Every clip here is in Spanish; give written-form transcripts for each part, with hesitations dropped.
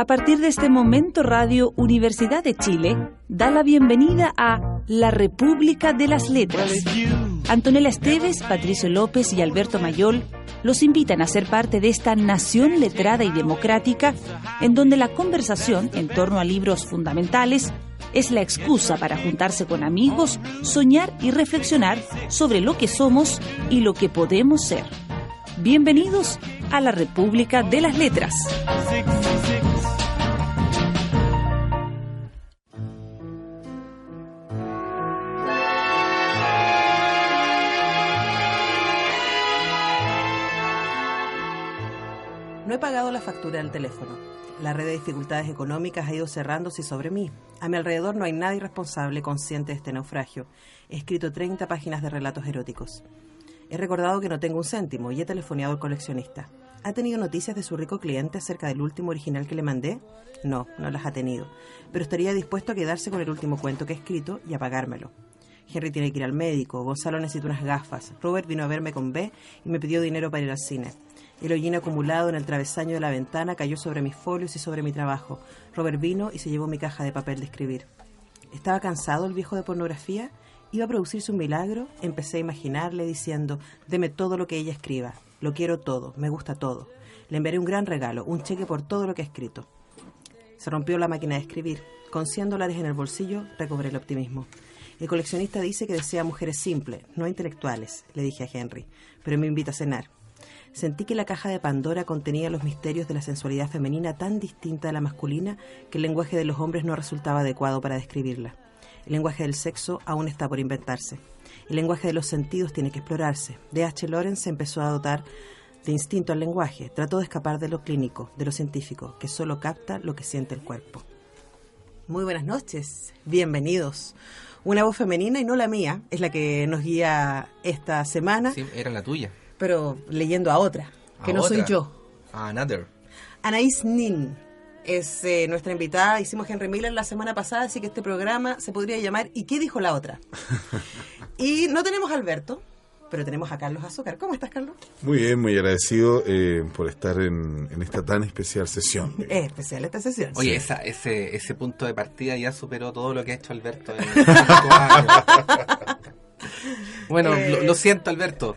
A partir de este momento, Radio Universidad de Chile da la bienvenida a La República de las Letras. Antonella Esteves, Patricio López y Alberto Mayol los invitan a ser parte de esta nación letrada y democrática, en donde la conversación en torno a libros fundamentales es la excusa para juntarse con amigos, soñar y reflexionar sobre lo que somos y lo que podemos ser. Bienvenidos a la República de las Letras. No he pagado la factura del teléfono. La red de dificultades económicas ha ido cerrándose sobre mí. A mi alrededor no hay nadie responsable consciente de este naufragio. He escrito 30 páginas de relatos eróticos. He recordado que no tengo un céntimo y he telefoneado al coleccionista. ¿Ha tenido noticias de su rico cliente acerca del último original que le mandé? No, no las ha tenido. Pero estaría dispuesto a quedarse con el último cuento que he escrito y a pagármelo. Henry tiene que ir al médico, Gonzalo necesita unas gafas, Robert vino a verme con B y me pidió dinero para ir al cine. El hollín acumulado en el travesaño de la ventana cayó sobre mis folios y sobre mi trabajo. Robert vino y se llevó mi caja de papel de escribir. ¿Estaba cansado el viejo de pornografía? ¿Iba a producirse un milagro? Empecé a imaginarle diciendo, deme todo lo que ella escriba. Lo quiero todo, me gusta todo. Le enviaré un gran regalo, un cheque por todo lo que ha escrito. Se rompió la máquina de escribir. Con $100 en el bolsillo, recobré el optimismo. El coleccionista dice que desea mujeres simples, no intelectuales, le dije a Henry, pero me invita a cenar. Sentí que la caja de Pandora contenía los misterios de la sensualidad femenina tan distinta de la masculina que el lenguaje de los hombres no resultaba adecuado para describirla. El lenguaje del sexo aún está por inventarse. El lenguaje de los sentidos tiene que explorarse. D.H. Lawrence empezó a dotar de instinto al lenguaje. Trató de escapar de lo clínico, de lo científico, que solo capta lo que siente el cuerpo. Muy buenas noches, bienvenidos. Una voz femenina y no la mía es la que nos guía esta semana. Sí, era la tuya. Pero leyendo a otra, que no soy yo. Another. Anaïs Nin es nuestra invitada. Hicimos Henry Miller la semana pasada, así que este programa se podría llamar ¿Y qué dijo la otra? Y no tenemos a Alberto, pero tenemos a Carlos Azúcar. ¿Cómo estás, Carlos? Muy bien, muy agradecido por estar en esta tan especial sesión. Es especial esta sesión. Oye, sí. ese punto de partida ya superó todo lo que ha hecho Alberto en 5 años. Bueno, lo siento, Alberto.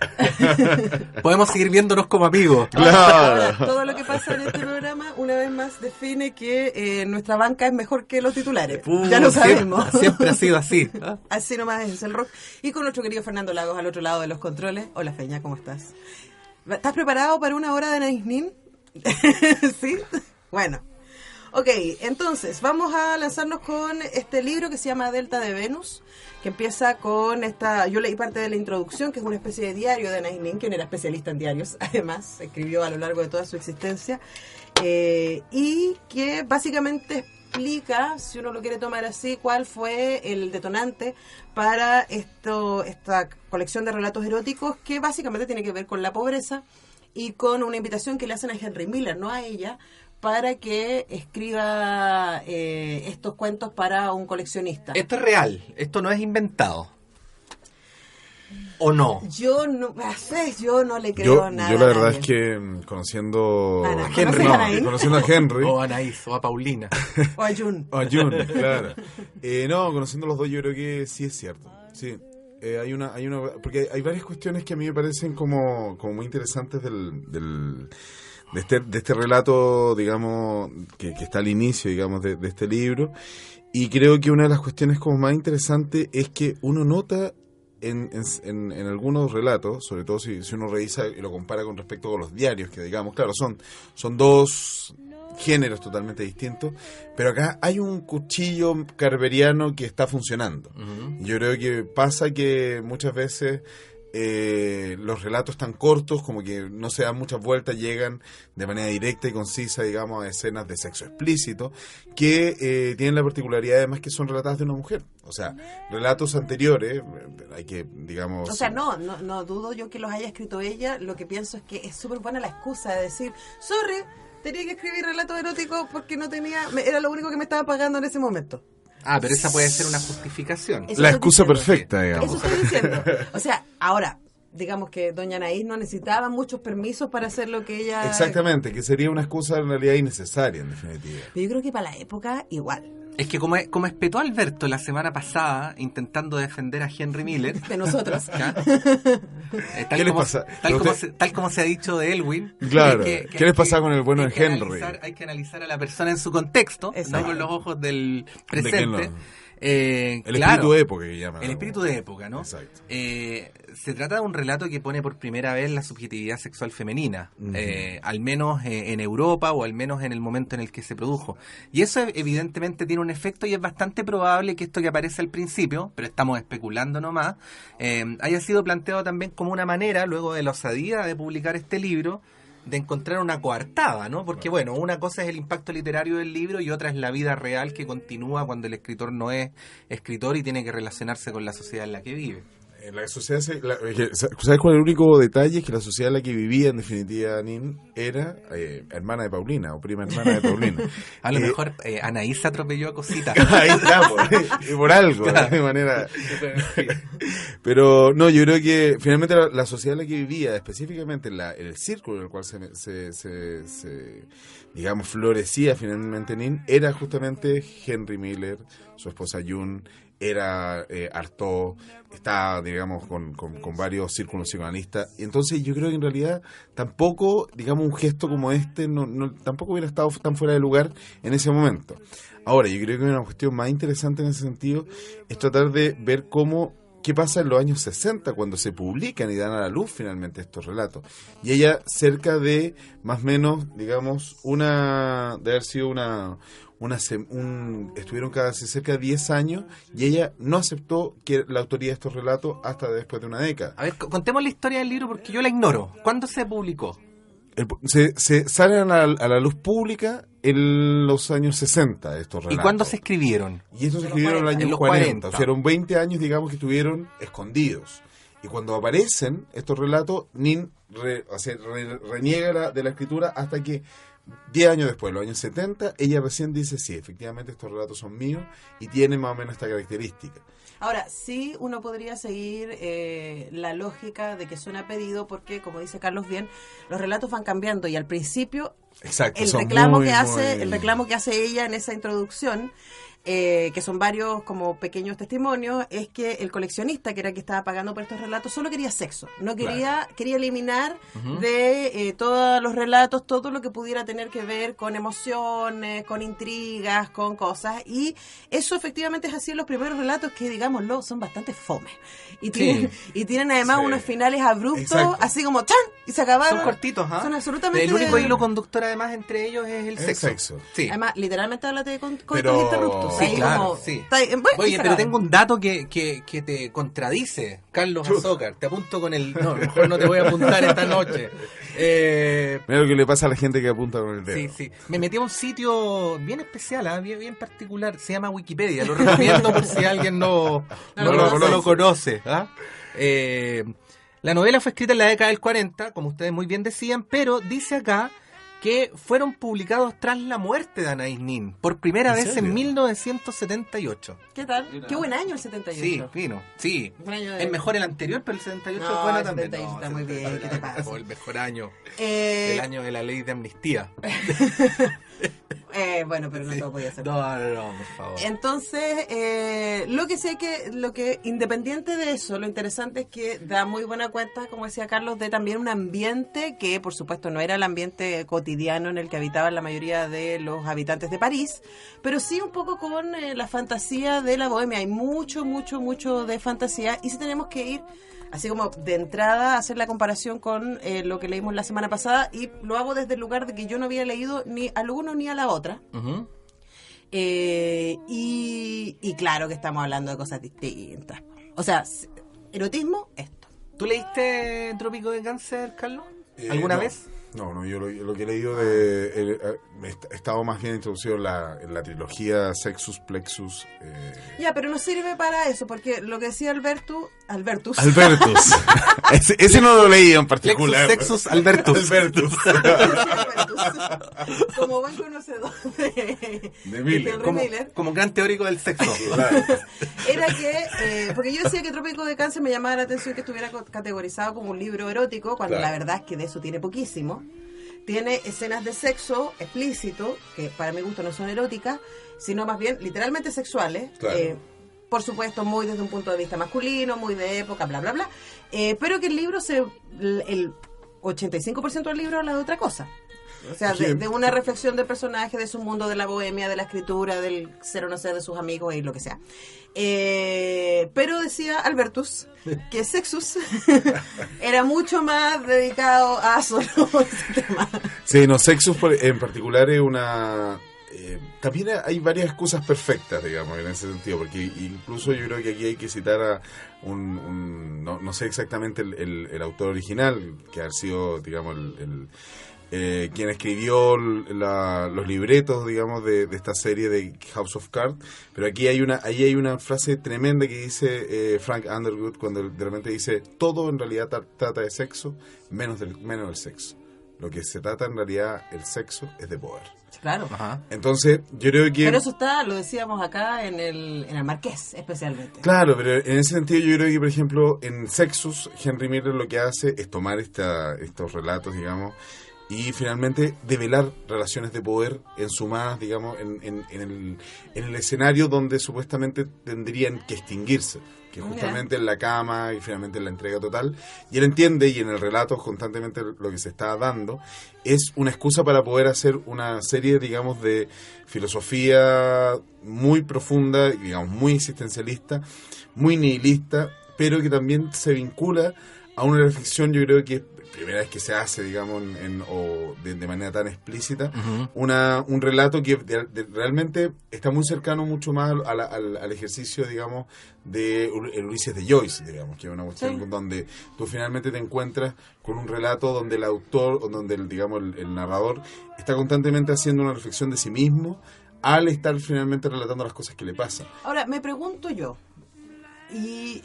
Podemos seguir viéndonos como amigos. Claro. Todo lo que pasa en este programa, una vez más, define que nuestra banca es mejor que los titulares. Ya lo sabemos. Siempre ha sido así. Así nomás es el rock. Y con nuestro querido Fernando Lagos al otro lado de los controles. Hola, Feña, ¿cómo estás? ¿Estás preparado para una hora de Anaïs Nin? ¿Sí? Bueno. Ok, entonces, vamos a lanzarnos con este libro que se llama Delta de Venus, que empieza con esta... Yo leí parte de la introducción, que es una especie de diario de Anaïs Nin, quien era especialista en diarios, además, escribió a lo largo de toda su existencia, y que básicamente explica, si uno lo quiere tomar así, cuál fue el detonante para esta colección de relatos eróticos, que básicamente tiene que ver con la pobreza y con una invitación que le hacen a Henry Miller, no a ella, para que escriba estos cuentos para un coleccionista. Esto es real, esto no es inventado. ¿O no? Yo no le creo nada. Yo la verdad es que conociendo a Henry, conociendo a Henry o a Anaïs, o a Paulina. O a Jun. O a Jun, claro. Conociendo a los dos yo creo que sí es cierto. Sí. Hay una porque hay varias cuestiones que a mí me parecen como muy interesantes de este relato, digamos, que está al inicio, digamos, de este libro. Y creo que una de las cuestiones como más interesantes es que uno nota en algunos relatos, sobre todo si uno revisa y lo compara con respecto con los diarios, que digamos, claro, son dos géneros totalmente distintos, pero acá hay un cuchillo carveriano que está funcionando. Uh-huh. Yo creo que pasa que muchas veces los relatos tan cortos, como que no se dan muchas vueltas, llegan de manera directa y concisa, digamos, a escenas de sexo explícito, que tienen la particularidad además que son relatadas de una mujer. O sea, relatos anteriores, hay que, digamos... O sea, no dudo yo que los haya escrito ella, lo que pienso es que es súper buena la excusa de decir, sorry, tenía que escribir relatos eróticos porque no tenía, era lo único que me estaba pagando en ese momento. Ah, pero esa puede ser una justificación. La excusa perfecta, digamos. Eso estoy diciendo. O sea, ahora, digamos que doña Anaís no necesitaba muchos permisos para hacer lo que ella... Exactamente, que sería una excusa en realidad innecesaria, en definitiva. Pero yo creo que para la época, igual. Es que como espetó Alberto la semana pasada intentando defender a Henry Miller De nosotros. ¿Qué les pasa? Tal como se ha dicho de Elwin. Claro, ¿qué les pasa con el bueno de Henry? Hay que analizar a la persona en su contexto, no con los ojos del presente. El espíritu de época que llaman. El espíritu de época, ¿no? Exacto. Se trata de un relato que pone por primera vez la subjetividad sexual femenina, al menos en Europa o al menos en el momento en el que se produjo. Y eso evidentemente tiene un efecto y es bastante probable que esto que aparece al principio, pero estamos especulando nomás, haya sido planteado también como una manera, luego de la osadía de publicar este libro, de encontrar una coartada, ¿no? Porque bueno, una cosa es el impacto literario del libro y otra es la vida real que continúa cuando el escritor no es escritor y tiene que relacionarse con la sociedad en la que vive. La sociedad, ¿sabes cuál es el único detalle? Es que la sociedad en la que vivía, en definitiva, Nin, era hermana de Paulina, o prima hermana de Paulina. A lo mejor Anaís se atropelló a Cosita. Ahí está, por algo, claro. De manera... Pero no, yo creo que finalmente la sociedad en la que vivía, específicamente en el círculo en el cual se digamos, florecía finalmente Nin, era justamente Henry Miller, su esposa June, era Artaud, está, digamos, con varios círculos psicoanalistas. Y entonces yo creo que en realidad tampoco, digamos, un gesto como este tampoco hubiera estado tan fuera de lugar en ese momento. Ahora, yo creo que una cuestión más interesante en ese sentido es tratar de ver qué pasa en los años 60 cuando se publican y dan a la luz finalmente estos relatos. Y ella cerca de, más o menos, digamos, de haber sido estuvieron casi cerca de 10 año y ella no aceptó la autoría de estos relatos hasta después de una década. A ver, contemos la historia del libro porque yo la ignoro. ¿Cuándo se publicó? Se salen a la luz pública en los años 60 estos relatos. ¿Y cuándo se escribieron? Y estos se escribieron en los años 40. O sea, eran 20 años, digamos, que estuvieron escondidos. Y cuando aparecen estos relatos, Nin reniega de la escritura hasta que 10 años después, en los años 70, ella recién dice, sí, efectivamente estos relatos son míos y tienen más o menos esta característica. Ahora, sí uno podría seguir la lógica de que suena a pedido porque, como dice Carlos bien, los relatos van cambiando y al principio exacto, el reclamo que hace ella en esa introducción, que son varios como pequeños testimonios, es que el coleccionista, que era el que estaba pagando por estos relatos, solo quería sexo, no quería eliminar de todos los relatos todo lo que pudiera tener que ver con emociones, con intrigas, con cosas, y eso efectivamente es así en los primeros relatos que, digámoslo, son bastante fome y tienen además unos finales abruptos, así como ¡chan! Y se acabaron. Son cortitos, son absolutamente... El único hilo conductor además entre ellos es el sexo. Sí. Además, literalmente háblate de coitos interruptos. Sí, claro, sí. Oye, pero tengo un dato que te contradice, Carlos Azócar. Te apunto con el... No, mejor no te voy a apuntar esta noche. Mira lo que le pasa a la gente que apunta con el dedo. Sí. Me metí a un sitio bien especial, bien particular. Se llama Wikipedia. Lo recomiendo por si alguien no lo conoce. La novela fue escrita en la década del 40, como ustedes muy bien decían, pero dice acá que fueron publicados tras la muerte de Anaïs Nin, por primera vez en 1978. ¿Qué tal? Qué buen año el 78. Sí, fino, sí. Es mejor el anterior, pero el 78 es bueno también. El 78 está muy bien, ¿qué te pasa? El mejor año, el año de la ley de amnistía. Bueno, pero no todo podía ser. No, por favor. Entonces, lo que independiente de eso, lo interesante es que da muy buena cuenta, como decía Carlos, de también un ambiente que, por supuesto, no era el ambiente cotidiano en el que habitaban la mayoría de los habitantes de París, pero sí un poco con la fantasía de la bohemia. Hay mucho de fantasía, y si tenemos que ir así como de entrada a hacer la comparación con lo que leímos la semana pasada, y lo hago desde el lugar de que yo no había leído ni al uno ni a la otra. Y claro que estamos hablando de cosas distintas. O sea, erotismo, esto. ¿Tú leíste Trópico de Cáncer, Carlos? ¿Alguna vez? No, yo lo que he leído he estado más bien introducido en la trilogía Sexus Plexus. Ya, pero no sirve para eso, porque lo que decía Alberto, Albertus. Ese no lo leí en particular. Lexus Albertus. Como buen conocedor de Miller. Como un gran teórico del sexo. Era que, porque yo decía que Trópico de Cáncer me llamaba la atención que estuviera categorizado como un libro erótico, cuando la verdad es que de eso tiene poquísimo. Tiene escenas de sexo explícito, que para mi gusto no son eróticas, sino más bien literalmente sexuales. Claro. Por supuesto, muy desde un punto de vista masculino, muy de época, bla, bla, bla. Pero que el libro, el 85% del libro habla de otra cosa. O sea, de una reflexión del personaje, de su mundo, de la bohemia, de la escritura, del ser o no ser de sus amigos y lo que sea. Pero decía Albertus que Sexus era mucho más dedicado a solo ese tema. Sí, no, Sexus en particular es una... también hay varias excusas perfectas, digamos, en ese sentido, porque incluso yo creo que aquí hay que citar a no sé exactamente el autor original, que ha sido, digamos, quien escribió los libretos, digamos, de esta serie de House of Cards, pero aquí hay una frase tremenda que dice Frank Underwood, cuando de repente dice: todo en realidad trata de sexo, menos del sexo. Lo que se trata en realidad, el sexo, es de poder. Claro. Ajá. Entonces, yo creo que... Pero eso lo decíamos acá en el Marqués, especialmente. Claro, pero en ese sentido yo creo que, por ejemplo, en Sexus, Henry Miller lo que hace es tomar estos relatos, digamos, y finalmente develar relaciones de poder ensumadas, digamos, en el escenario donde supuestamente tendrían que extinguirse, que justamente en la cama y finalmente en la entrega total. Y él entiende, y en el relato constantemente lo que se está dando es una excusa para poder hacer una serie, digamos, de filosofía muy profunda, digamos, muy existencialista, muy nihilista, pero que también se vincula a una reflexión, yo creo que es primera vez que se hace, digamos, de manera tan explícita, un relato que realmente está muy cercano mucho más al ejercicio, digamos, de el Ulises de Joyce, digamos, que es una cuestión donde tú finalmente te encuentras con un relato donde el autor, o donde el narrador está constantemente haciendo una reflexión de sí mismo al estar finalmente relatando las cosas que le pasan. Ahora, me pregunto yo, y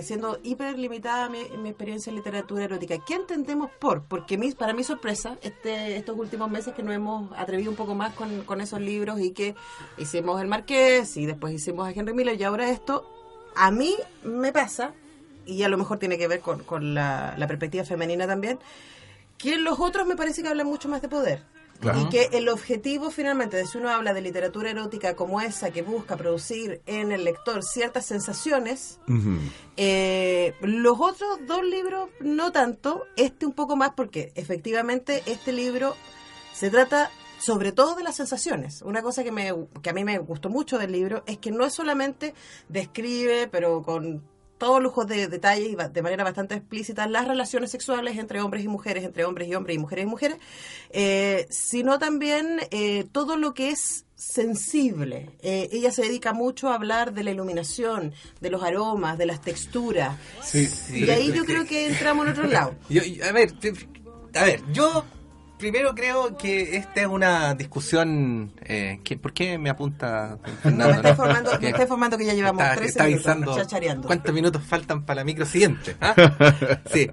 siendo hiper limitada mi experiencia en literatura erótica, ¿qué entendemos por? Porque para mi sorpresa, estos últimos meses que nos hemos atrevido un poco más con esos libros y que hicimos El Marqués y después hicimos a Henry Miller y ahora esto, a mí me pasa, y a lo mejor tiene que ver con la perspectiva femenina también, que los otros me parece que hablan mucho más de poder. Claro. Y que el objetivo finalmente, si uno habla de literatura erótica como esa que busca producir en el lector ciertas sensaciones, los otros dos libros no tanto, un poco más, porque efectivamente este libro se trata sobre todo de las sensaciones. Una cosa que a mí me gustó mucho del libro es que no es solamente describe, pero con todo lujo de detalles y de manera bastante explícita, las relaciones sexuales entre hombres y mujeres, entre hombres y hombres y mujeres y mujeres, sino también todo lo que es sensible. Ella se dedica mucho a hablar de la iluminación, de los aromas, de las texturas. Sí, y ahí yo creo que entramos en otro lado. A ver, yo primero creo que esta es una discusión... ¿por qué me apunta Fernando? Me está informando que ya llevamos 13 minutos chachareando. ¿Cuántos minutos faltan para la micro siguiente? ¿Ah? Sí,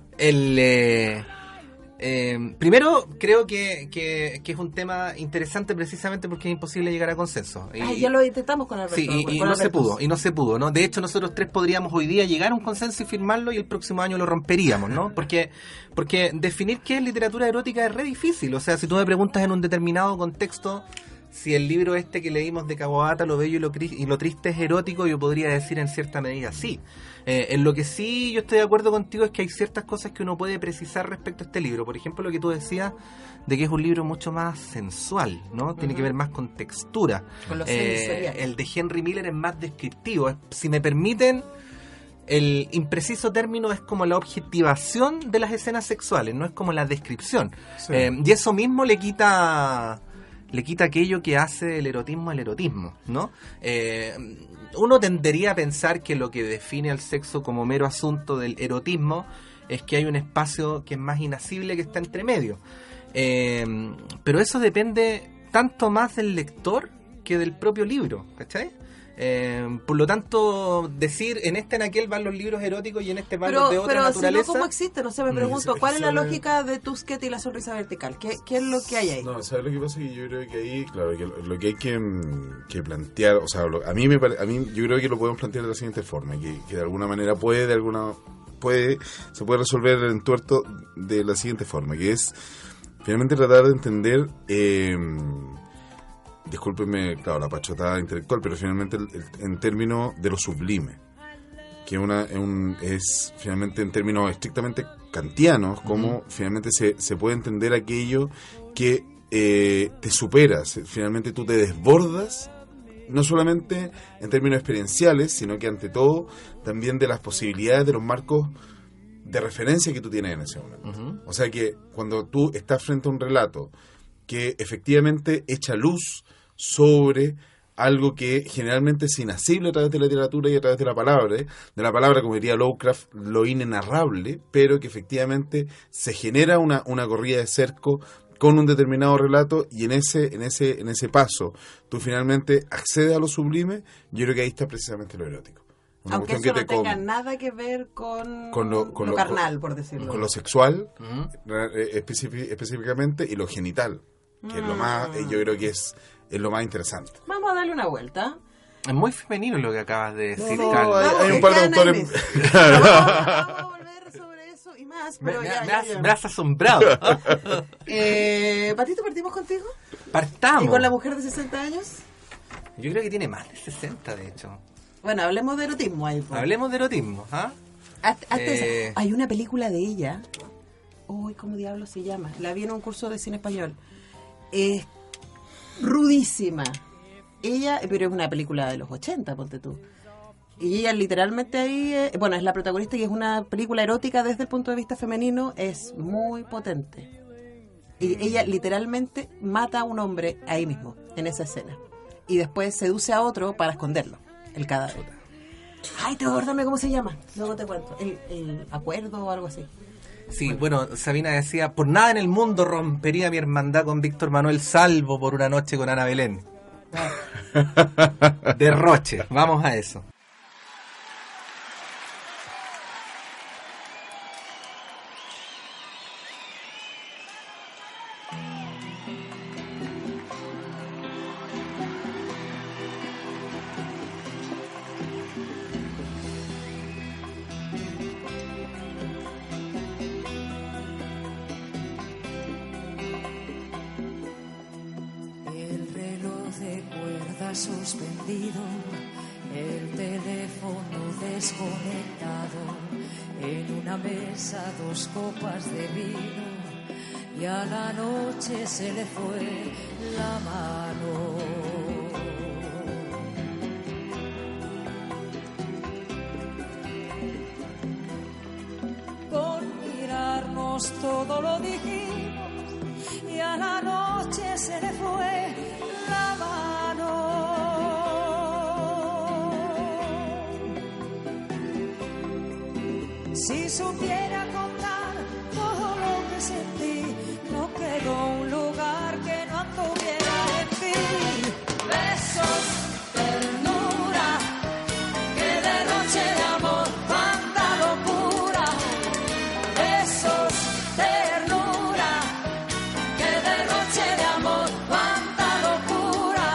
primero creo que es un tema interesante precisamente porque es imposible llegar a consenso. Ya lo intentamos con Alberto. Sí, y no se pudo, ¿no? De hecho, nosotros tres podríamos hoy día llegar a un consenso y firmarlo y el próximo año lo romperíamos, ¿no? Porque definir qué es literatura erótica es re difícil. O sea, si tú me preguntas en un determinado contexto si el libro que leímos de Kawabata, Lo bello y lo triste, es erótico, yo podría decir en cierta medida sí. En lo que sí yo estoy de acuerdo contigo es que hay ciertas cosas que uno puede precisar respecto a este libro. Por ejemplo, lo que tú decías de que es un libro mucho más sensual, ¿no? Tiene que ver más con textura. Con lo sensorial. El de Henry Miller es más descriptivo. Si me permiten, el impreciso término es como la objetivación de las escenas sexuales, no es como la descripción. Sí. Y eso mismo le quita aquello que hace el erotismo al erotismo, ¿no? Uno tendería a pensar que lo que define al sexo como mero asunto del erotismo es que hay un espacio que es más inasible que está entre medio. Pero eso depende tanto más del lector que del propio libro, ¿cachai? Por lo tanto, decir en aquel van los libros eróticos y en este van los de otra naturaleza. Pero si no, ¿cómo existe? No sé, me pregunto, ¿cuál es la lógica de Tusquets y la sonrisa vertical? ¿Qué es lo que hay ahí? No, ¿sabes lo que pasa? Que yo creo que ahí, claro, que lo que hay que plantear, o sea, a mí yo creo que lo podemos plantear de la siguiente forma, que de alguna manera se puede resolver el entuerto de la siguiente forma, que es finalmente tratar de entender, discúlpenme, claro, la pachotada intelectual, pero finalmente en términos de lo sublime, que es finalmente en términos estrictamente kantianos, como finalmente se puede entender aquello que te superas, finalmente tú te desbordas, no solamente en términos experienciales, sino que ante todo también de las posibilidades de los marcos de referencia que tú tienes en ese momento. O sea que cuando tú estás frente a un relato que efectivamente echa luz sobre algo que generalmente es inasible a través de la literatura y a través de la palabra, como diría Lovecraft, lo inenarrable, pero que efectivamente se genera una corrida de cerco con un determinado relato, y en ese paso tú finalmente accedes a lo sublime. Yo creo que ahí está precisamente lo erótico. Aunque eso no tenga nada que ver con lo carnal, por decirlo. Con lo sexual, específicamente, y lo genital, que es lo más, yo creo que es lo más interesante. Vamos a darle una vuelta. Es muy femenino lo que acabas de decir, no, Carlos. Hay un par de autores. Vamos a volver sobre eso y más. Pero me has asombrado. Patito, ¿partimos contigo? Partamos. ¿Y con la mujer de 60 años? Yo creo que tiene más de 60, de hecho. Bueno, hablemos de erotismo ahí. Pues. Hablemos de erotismo, ¿ah? Hay una película de ella. Uy, ¿cómo diablo se llama? La vi en un curso de cine español. Es rudísima. Ella, pero es una película de los 80, ponte tú. Y ella literalmente ahí, es la protagonista, y es una película erótica desde el punto de vista femenino, es muy potente. Y ella literalmente mata a un hombre ahí mismo, en esa escena. Y después seduce a otro para esconderlo, el cadáver. Ay, tengo que acordarme cómo se llama. Luego te cuento. El acuerdo o algo así. Sí, bueno, Sabina decía, por nada en el mundo rompería mi hermandad con Víctor Manuel, salvo por una noche con Ana Belén. Derroche, vamos a eso. Suspendido, el teléfono desconectado, en una mesa 2 copas de vino, y a la noche se le fue la mano. Con mirarnos todo lo dijimos, y a la noche se le fue la mano. Si supiera contar todo lo que sentí, no quedó un lugar que no anduviera en ti. Besos, ternura, que derroche de amor, cuánta locura. Besos, ternura, que derroche de amor, cuánta locura.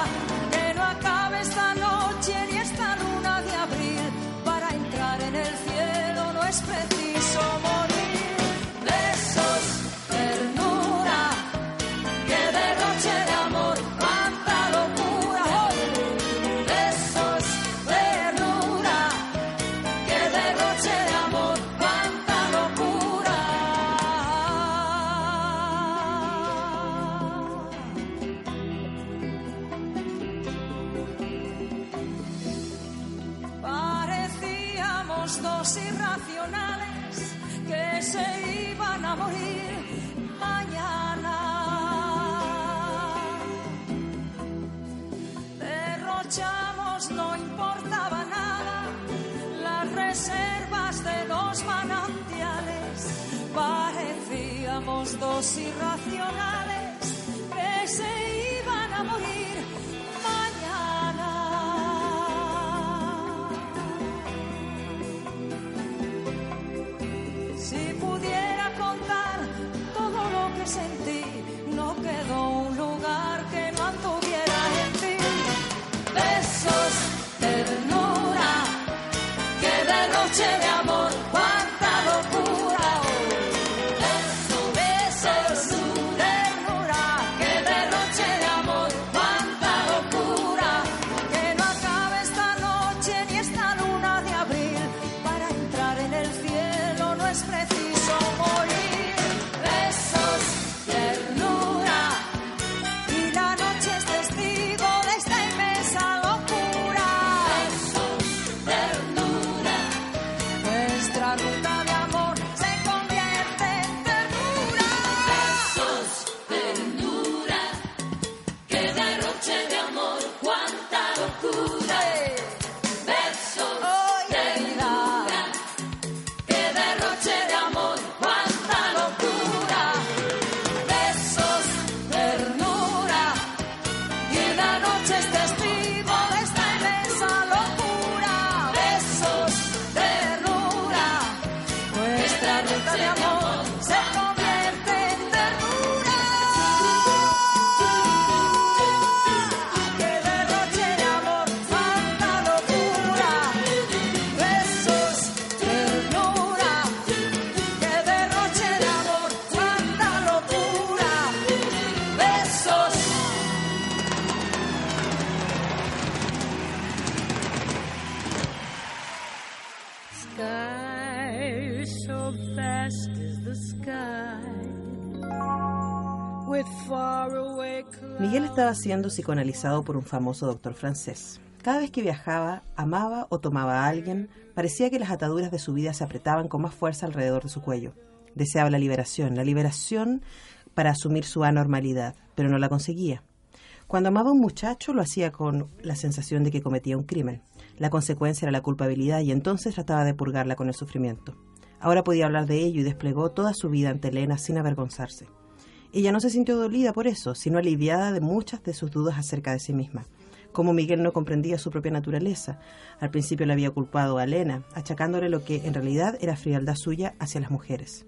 Que no acabe esta noche ni esta luna de abril, para entrar en el cielo no es preciso morir. Besos, ternura, que derroche de amor, cuánta locura. Besos, ternura, que derroche de amor, cuánta locura. Parecíamos dos irracionales que se iban a morir mañana. Derrochamos, no importaba nada, las reservas de 2 manantiales. Parecíamos dos irracionales que se iban a morir mañana. Miguel estaba siendo psicoanalizado por un famoso doctor francés. Cada vez que viajaba, amaba o tomaba a alguien, parecía que las ataduras de su vida se apretaban con más fuerza alrededor de su cuello. Deseaba la liberación para asumir su anormalidad, pero no la conseguía. Cuando amaba a un muchacho, lo hacía con la sensación de que cometía un crimen. La consecuencia era la culpabilidad y entonces trataba de purgarla con el sufrimiento. Ahora podía hablar de ello y desplegó toda su vida ante Elena sin avergonzarse. Ella no se sintió dolida por eso, sino aliviada de muchas de sus dudas acerca de sí misma. Como Miguel no comprendía su propia naturaleza. Al principio le había culpado a Elena, achacándole lo que en realidad era frialdad suya hacia las mujeres.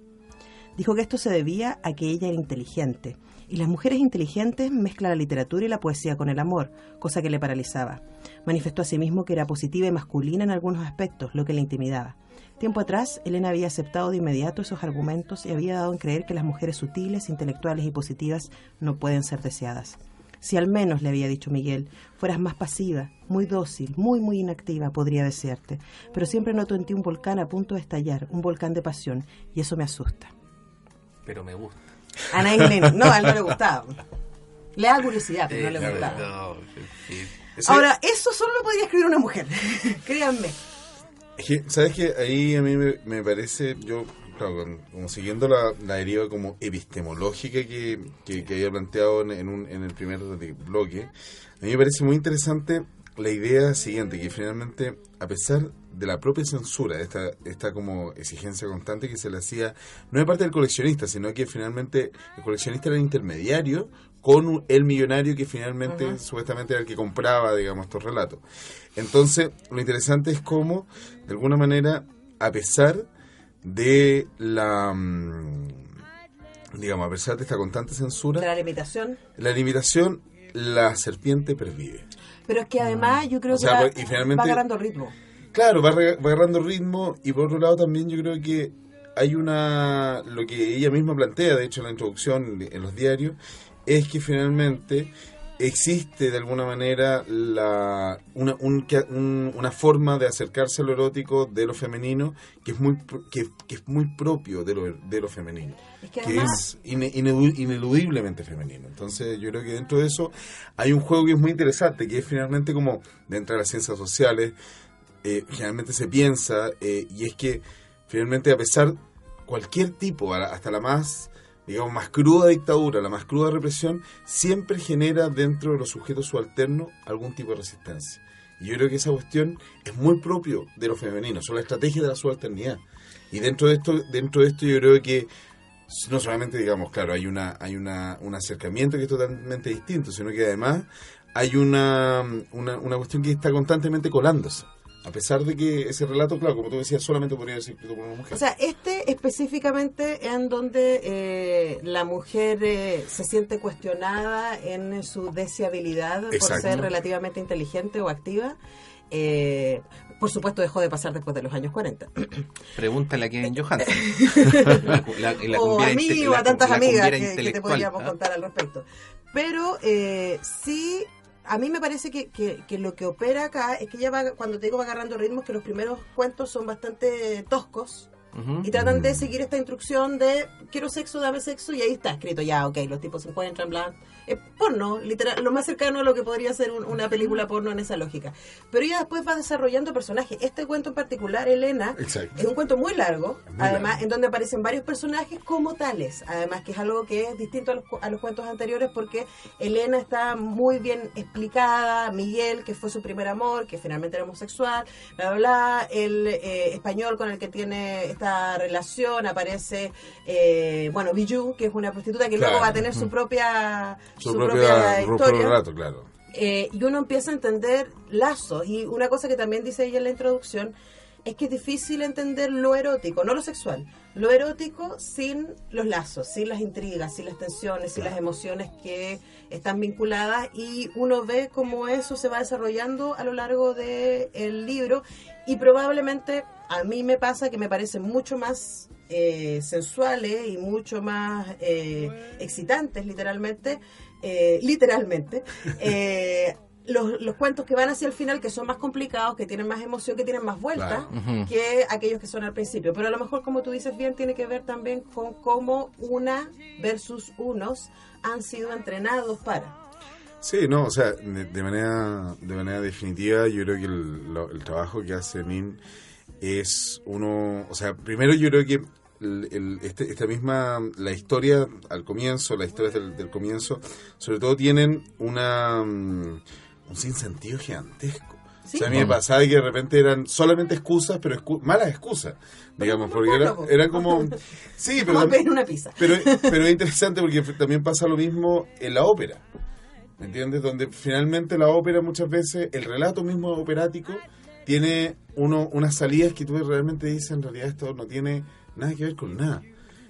Dijo que esto se debía a que ella era inteligente, y las mujeres inteligentes mezclan la literatura y la poesía con el amor, cosa que le paralizaba. Manifestó asimismo que era positiva y masculina en algunos aspectos, lo que le intimidaba. Tiempo atrás, Elena había aceptado de inmediato esos argumentos y había dado en creer que las mujeres sutiles, intelectuales y positivas no pueden ser deseadas. Si al menos, le había dicho Miguel, fueras más pasiva, muy dócil, muy inactiva, podría desearte. Pero siempre noto en ti un volcán a punto de estallar, un volcán de pasión, y eso me asusta. Pero me gusta. Ana Isla, no, a él no le gustaba. Le da curiosidad, pero no le gustaba. No, sí. Ahora, eso solo lo podría escribir una mujer, créanme. ¿Sabes qué? Ahí a mí me parece, yo, claro, como siguiendo la deriva como epistemológica que había planteado en el primer bloque, a mí me parece muy interesante la idea siguiente, que finalmente, a pesar de la propia censura, esta como exigencia constante que se le hacía, no de parte del coleccionista, sino que finalmente el coleccionista era el intermediario con el millonario que finalmente supuestamente era el que compraba, digamos, estos relatos. Entonces, lo interesante es cómo, de alguna manera, a pesar de a pesar de esta constante censura, La limitación, la serpiente pervive. Pero es que además yo creo que va agarrando ritmo. Claro, va agarrando ritmo, y por otro lado también yo creo que hay lo que ella misma plantea, de hecho en la introducción en los diarios, es que finalmente existe de alguna manera una forma de acercarse a lo erótico de lo femenino que es muy propio de lo femenino, que es ineludiblemente femenino. Entonces yo creo que dentro de eso hay un juego que es muy interesante, que es finalmente como dentro de las ciencias sociales generalmente se piensa, y es que finalmente, a pesar cualquier tipo, hasta la más, digamos, más cruda dictadura, la más cruda represión, siempre genera dentro de los sujetos subalternos algún tipo de resistencia. Y yo creo que esa cuestión es muy propio de lo femenino, son la estrategia de la subalternidad. Y dentro de esto yo creo que no solamente, digamos, claro, hay un acercamiento que es totalmente distinto, sino que además hay una cuestión que está constantemente colándose. A pesar de que ese relato, claro, como tú decías, solamente podría ser escrito por una mujer. O sea, específicamente en donde la mujer se siente cuestionada en su deseabilidad por ser relativamente inteligente o activa. Por supuesto, dejó de pasar después de los años 40. Pregúntale a Kevin Johansen. O a mí o a tantas amigas que te podríamos contar al respecto. Pero sí... A mí me parece que lo que opera acá es que ella va, cuando te digo va agarrando ritmos, que los primeros cuentos son bastante toscos y tratan de seguir esta instrucción de quiero sexo, dame sexo, y ahí está escrito ya, ok, los tipos se encuentran, bla, porno, literal, lo más cercano a lo que podría ser una película porno en esa lógica. Pero ella después va desarrollando personajes. Este cuento en particular, Elena, es un cuento muy largo, en donde aparecen varios personajes como tales, además que es algo que es distinto a los cuentos anteriores, porque Elena está muy bien explicada, Miguel, que fue su primer amor, que finalmente era homosexual, bla, bla, bla, el español con el que tiene esta relación, aparece Bijou, que es una prostituta que luego va a tener su propia historia, relato, claro. Y uno empieza a entender lazos, y una cosa que también dice ella en la introducción es que es difícil entender lo erótico, no lo sexual, lo erótico sin los lazos, sin las intrigas, sin las tensiones, sin las emociones que están vinculadas, y uno ve cómo eso se va desarrollando a lo largo del libro, y probablemente a mí me pasa que me parecen mucho más sensuales y mucho más excitantes, literalmente, los cuentos que van hacia el final, que son más complicados, que tienen más emoción, que tienen más vuelta, que aquellos que son al principio. Pero a lo mejor, como tú dices bien, tiene que ver también con cómo una versus unos han sido entrenados para. Sí, no, o sea, de manera definitiva, yo creo que el trabajo que hace Nin es uno, o sea, primero yo creo que esta misma, la historia al comienzo, las historias del comienzo, sobre todo tienen un sinsentido gigantesco. ¿Sí? O sea, a mí me pasaba que de repente eran solamente excusas, pero malas excusas, digamos, porque era como... Sí, pero como pedir una pizza. Pero es interesante porque también pasa lo mismo en la ópera, ¿me entiendes? Donde finalmente la ópera muchas veces, el relato mismo operático, tiene unas salidas que tú realmente dices, en realidad esto no tiene nada que ver con nada.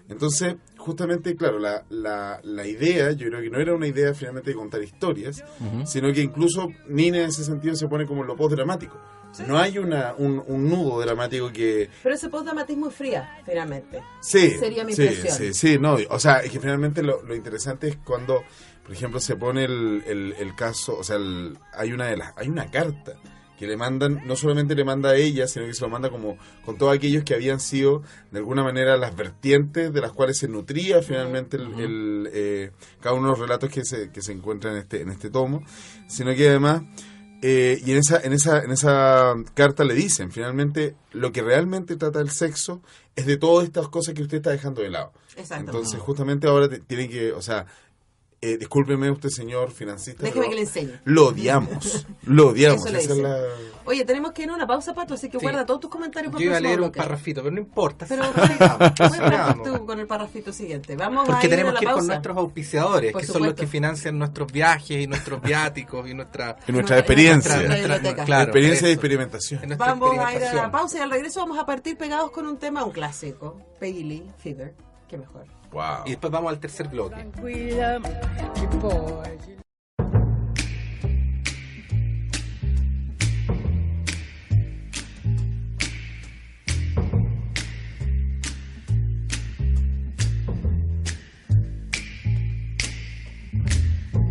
Entonces, justamente, claro, la idea, yo creo que no era una idea finalmente de contar historias, sino que incluso Nina en ese sentido se pone como en lo post-dramático. ¿Sí? No hay un nudo dramático que... Pero ese post-dramatismo es fría, finalmente. Sí. Sería mi impresión. Sí, no, o sea, es que finalmente lo interesante es cuando, por ejemplo, se pone el caso, o sea, hay una carta que le mandan, no solamente le manda a ella, sino que se lo manda como con todos aquellos que habían sido de alguna manera las vertientes de las cuales se nutría finalmente cada uno de los relatos que se encuentran en este tomo, sino que además y en esa carta le dicen finalmente lo que realmente trata el sexo es de todas estas cosas que usted está dejando de lado. Exacto. Entonces justamente ahora tiene que, o sea, discúlpeme usted, señor financista. Déjeme que le enseñe. Lo odiamos. Esa es Oye, tenemos que ir a una pausa, Pato, así que guarda todos tus comentarios para el próximo bloque. Yo iba a leer un parrafito, pero no importa. Pero sigamos tú con el parrafito siguiente. Porque tenemos a que ir pausa con nuestros auspiciadores, por que supuesto. son los que financian nuestros viajes y nuestros viáticos y nuestra experiencia. Claro, experiencia de experimentación. Vamos a ir a la pausa y al regreso vamos a partir pegados con un tema, un clásico. Peggy Lee, Fever. Qué mejor. Wow. Y después vamos al tercer bloque.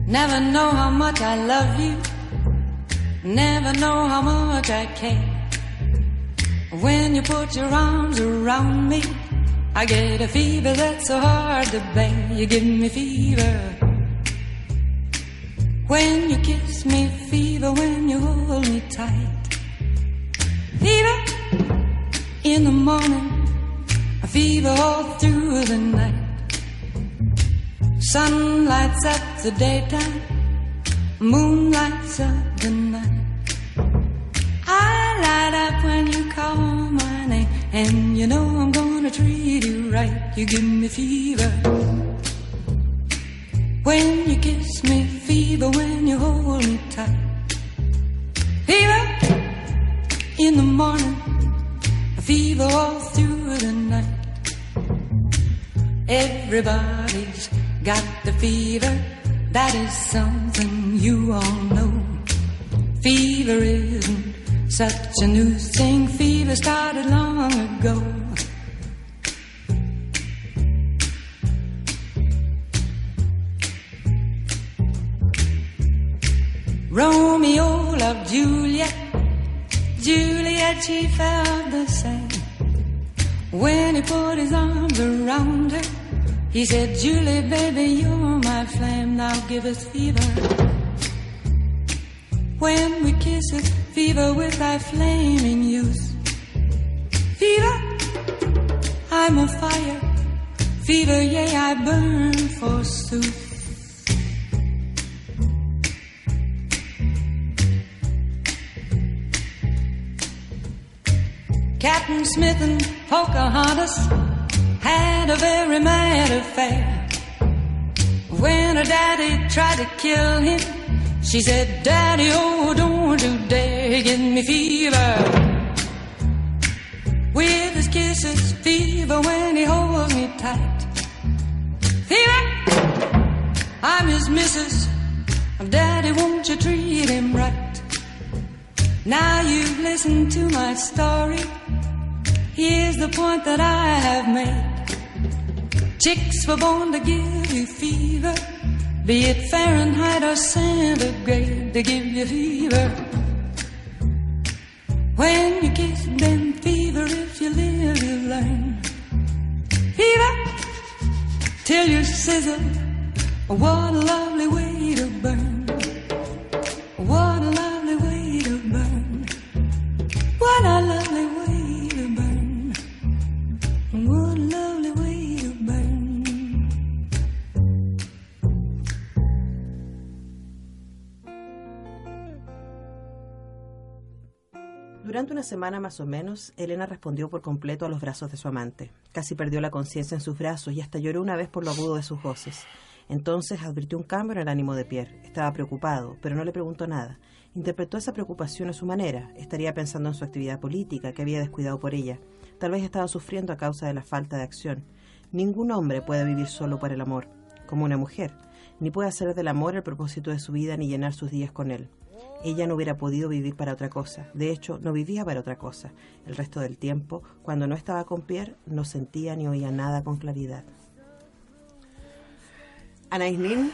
Never know how much I love you. Never know how much I care. When you put your arms around me, I get a fever that's so hard to bear. You give me fever when you kiss me, fever when you hold me tight. Fever in the morning, a fever all through the night. Sun lights up the daytime, moon lights up the night. I light up when you call my name, and you know I'm gonna treat you right. You give me fever when you kiss me, fever when you hold me tight. Fever in the morning, a fever all through the night. Everybody's got the fever, that is something you all know. Fever isn't such a new thing, fever started long ago. Romeo loved Juliet, Juliet she felt the same. When he put his arms around her, he said, Julie, baby, you're my flame, now give us fever. When we kiss it, fever with thy flaming youth. Fever, I'm a fire. Fever, yea, I burn forsooth. Captain Smith and Pocahontas had a very mad affair. When her daddy tried to kill him, she said, Daddy, oh, don't you dare give me fever. With his kisses, fever when he holds me tight. Fever, I'm his missus. Daddy, won't you treat him right? Now you've listened to my story. Here's the point that I have made. Chicks were born to give you fever, be it Fahrenheit or centigrade, to give you fever. When you kiss them, fever, if you live, you learn. Fever, till you sizzle, what a lovely way to burn. Durante una semana más o menos, Elena respondió por completo a los brazos de su amante. Casi perdió la conciencia en sus brazos y hasta lloró una vez por lo agudo de sus voces. Entonces advirtió un cambio en el ánimo de Pierre. Estaba preocupado, pero no le preguntó nada. Interpretó esa preocupación a su manera. Estaría pensando en su actividad política, que había descuidado por ella. Tal vez estaba sufriendo a causa de la falta de acción. Ningún hombre puede vivir solo por el amor, como una mujer, ni puede hacer del amor el propósito de su vida ni llenar sus días con él. Ella no hubiera podido vivir para otra cosa. De hecho, no vivía para otra cosa. El resto del tiempo, cuando no estaba con Pierre, no sentía ni oía nada con claridad. Anaïs Nin,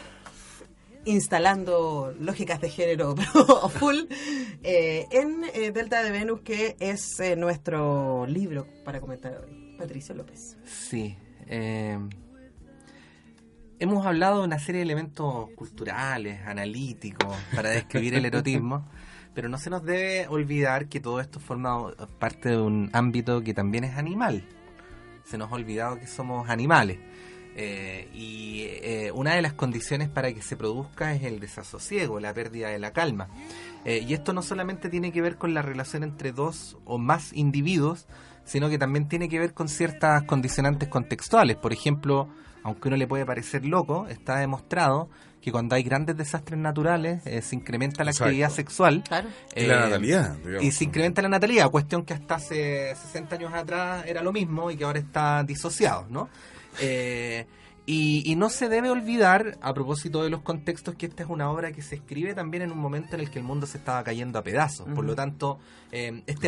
instalando lógicas de género pero full en Delta de Venus, que es nuestro libro para comentar hoy. Patricio López. Sí. Hemos hablado de una serie de elementos culturales, analíticos, para describir el erotismo, pero no se nos debe olvidar que todo esto forma parte de un ámbito que también es animal. Se nos ha olvidado que somos animales. Y una de las condiciones para que se produzca es el desasosiego, la pérdida de la calma. Y esto no solamente tiene que ver con la relación entre dos o más individuos, sino que también tiene que ver con ciertas condicionantes contextuales. Por ejemplo, aunque uno le puede parecer loco, está demostrado que cuando hay grandes desastres naturales se incrementa la actividad sexual. Claro. Y la natalidad, digamos. Y se incrementa la natalidad, cuestión que hasta hace 60 años atrás era lo mismo y que ahora está disociado, ¿no? Y no se debe olvidar, a propósito de los contextos, que esta es una obra que se escribe también en un momento en el que el mundo se estaba cayendo a pedazos. Por lo tanto,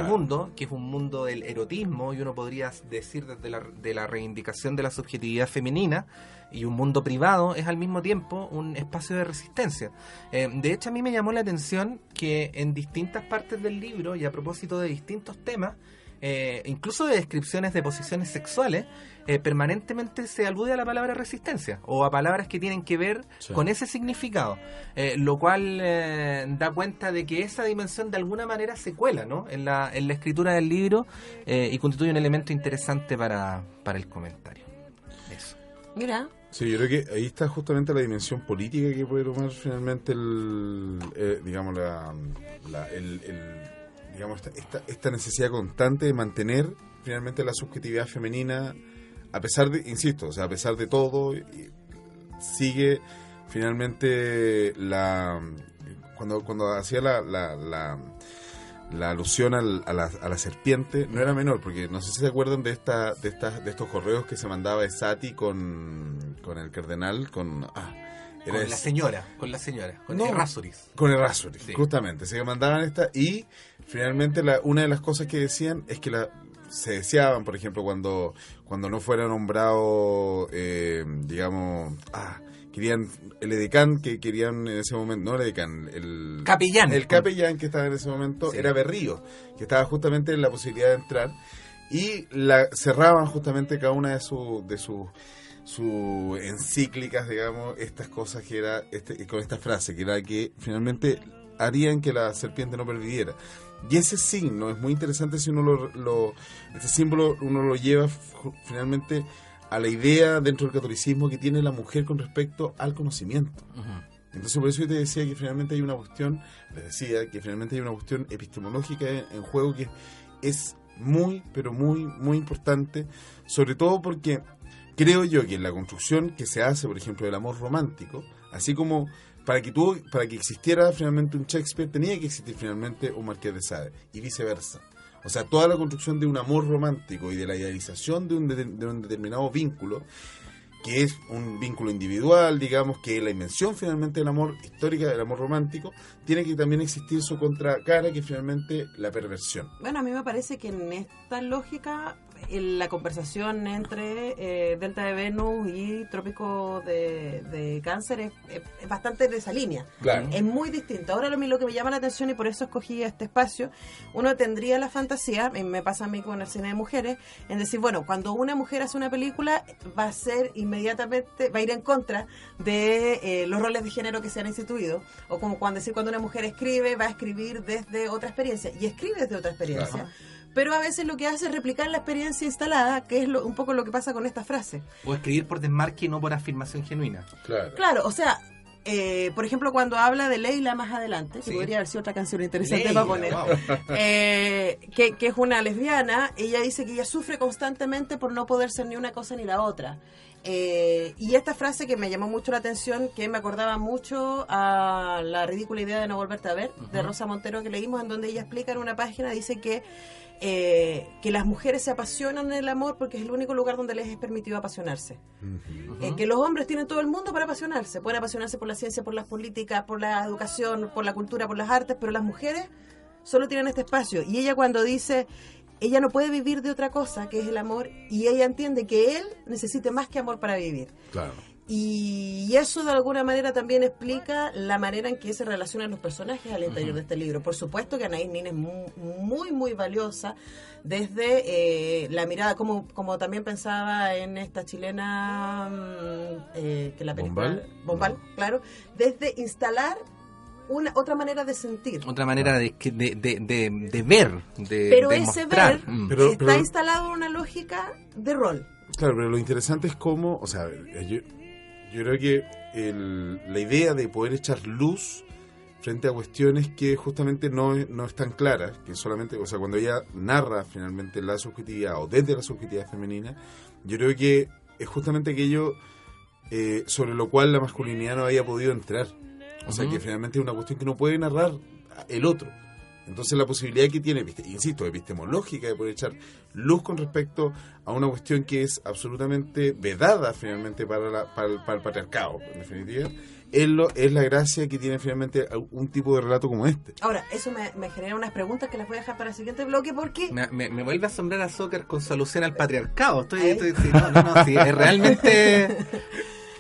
mundo, que es un mundo del erotismo, y uno podría decir desde de la reivindicación de la subjetividad femenina, y un mundo privado, es al mismo tiempo un espacio de resistencia. De hecho, a mí me llamó la atención que en distintas partes del libro, y a propósito de distintos temas, incluso de descripciones de posiciones sexuales, permanentemente se alude a la palabra resistencia o a palabras que tienen que ver con ese significado, lo cual da cuenta de que esa dimensión de alguna manera se cuela, ¿no?, en la escritura del libro, y constituye un elemento interesante para el comentario. Eso. Mira. Sí, yo creo que ahí está justamente la dimensión política que puede tomar finalmente digamos esta necesidad constante de mantener finalmente la subjetividad femenina, a pesar de, insisto, o sea, a pesar de todo, sigue finalmente cuando hacía la alusión a la serpiente, no era menor, porque no sé si se acuerdan de estos correos que se mandaba Sati con el cardenal, con la señora, Errázuriz. Con Errázuriz, sí. Justamente. Se mandaban y finalmente una de las cosas que decían es que se deseaban, por ejemplo, cuando no fuera nombrado, querían el edecán que querían en ese momento, no el edecán, el capellán que estaba en ese momento, sí. Era Berrío, que estaba justamente en la posibilidad de entrar, y cerraban justamente cada una de sus encíclicas, digamos, estas cosas que era con esta frase, que era que finalmente harían que la serpiente no perviviera. Y ese signo es muy interesante si uno este símbolo uno lo lleva finalmente a la idea dentro del catolicismo que tiene la mujer con respecto al conocimiento. Uh-huh. Entonces por eso yo te decía que finalmente hay una cuestión, epistemológica en juego que es muy, pero muy, muy importante, sobre todo porque creo yo que en la construcción que se hace, por ejemplo, del amor romántico, así como para que existiera finalmente un Shakespeare, tenía que existir finalmente un Marqués de Sade, y viceversa. O sea, toda la construcción de un amor romántico y de la idealización de un determinado vínculo, que es un vínculo individual, digamos, que es la invención finalmente del amor, histórica del amor romántico, tiene que también existir su contracara, que es finalmente la perversión. Bueno, a mí me parece que en esta lógica la conversación entre Delta de Venus y Trópico de Cáncer es bastante de esa línea. Claro. Es muy distinto. Ahora lo que me llama la atención, y por eso escogí este espacio, uno tendría la fantasía, y me pasa a mí con el cine de mujeres, en decir, bueno, cuando una mujer hace una película va a ser inmediatamente, va a ir en contra de los roles de género que se han instituido, o como cuando una mujer escribe, va a escribir desde otra experiencia, y escribe desde otra experiencia. Claro. Pero a veces lo que hace es replicar la experiencia instalada, que es un poco lo que pasa con esta frase. O escribir por desmarque y no por afirmación genuina. Claro, o sea, Por ejemplo, cuando habla de Leila más adelante, que podría haber sido otra canción interesante Leila, para poner, wow. que es una lesbiana, ella dice que ella sufre constantemente por no poder ser ni una cosa ni la otra. Y esta frase que me llamó mucho la atención, que me acordaba mucho a La ridícula idea de no volverte a ver, de Rosa Montero, que leímos, en donde ella explica en una página, dice que las mujeres se apasionan en el amor porque es el único lugar donde les es permitido apasionarse. Que los hombres tienen todo el mundo para apasionarse, pueden apasionarse por la ciencia, por las políticas, por la educación, por la cultura, por las artes, pero las mujeres solo tienen este espacio. Y ella, cuando dice, ella no puede vivir de otra cosa que es el amor, y ella entiende que él necesita más que amor para vivir. Claro. Y eso de alguna manera también explica la manera en que se relacionan los personajes al interior de este libro. Por supuesto que Anaïs Nin es muy, muy valiosa desde la mirada, como también pensaba en esta chilena, que la película... Bombal, claro. Desde instalar otra manera de sentir. Otra manera de ver, pero de ese mostrar. ver está instalado en una lógica de rol. Claro, pero lo interesante es cómo, o sea, yo creo que la idea de poder echar luz frente a cuestiones que justamente no están claras, que solamente, o sea, cuando ella narra finalmente la subjetividad o desde la subjetividad femenina, yo creo que es justamente aquello sobre lo cual la masculinidad no había podido entrar. O sea, que finalmente es una cuestión que no puede narrar el otro. Entonces la posibilidad que tiene, insisto, epistemológica, de poder echar luz con respecto a una cuestión que es absolutamente vedada finalmente para el patriarcado, en definitiva, es la gracia que tiene finalmente un tipo de relato como este. Ahora, eso me genera unas preguntas que las voy a dejar para el siguiente bloque, porque... Me vuelve a asombrar a Zucker con su alusión al patriarcado. Sí, es realmente...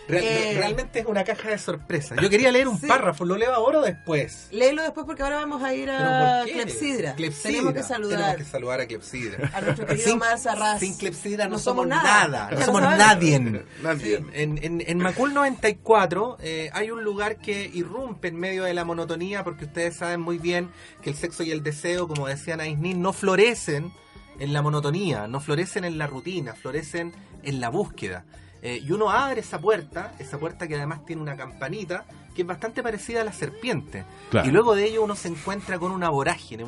Realmente es una caja de sorpresa. Yo quería leer un párrafo, ¿lo leo ahora o después? Léelo después, porque ahora vamos a ir a Clepsidra. Tenemos que saludar a Clepsidra. A nuestro querido Marza Arras. Sin Clepsidra no somos nada. No somos nadie. En Macul 94 hay un lugar que irrumpe en medio de la monotonía, porque ustedes saben muy bien que el sexo y el deseo, como decía Anaïs Nin, no florecen en la monotonía, no florecen en la rutina, florecen en la búsqueda. Y uno abre esa puerta que además tiene una campanita que es bastante parecida a la serpiente. Claro. Y luego de ello uno se encuentra con una vorágine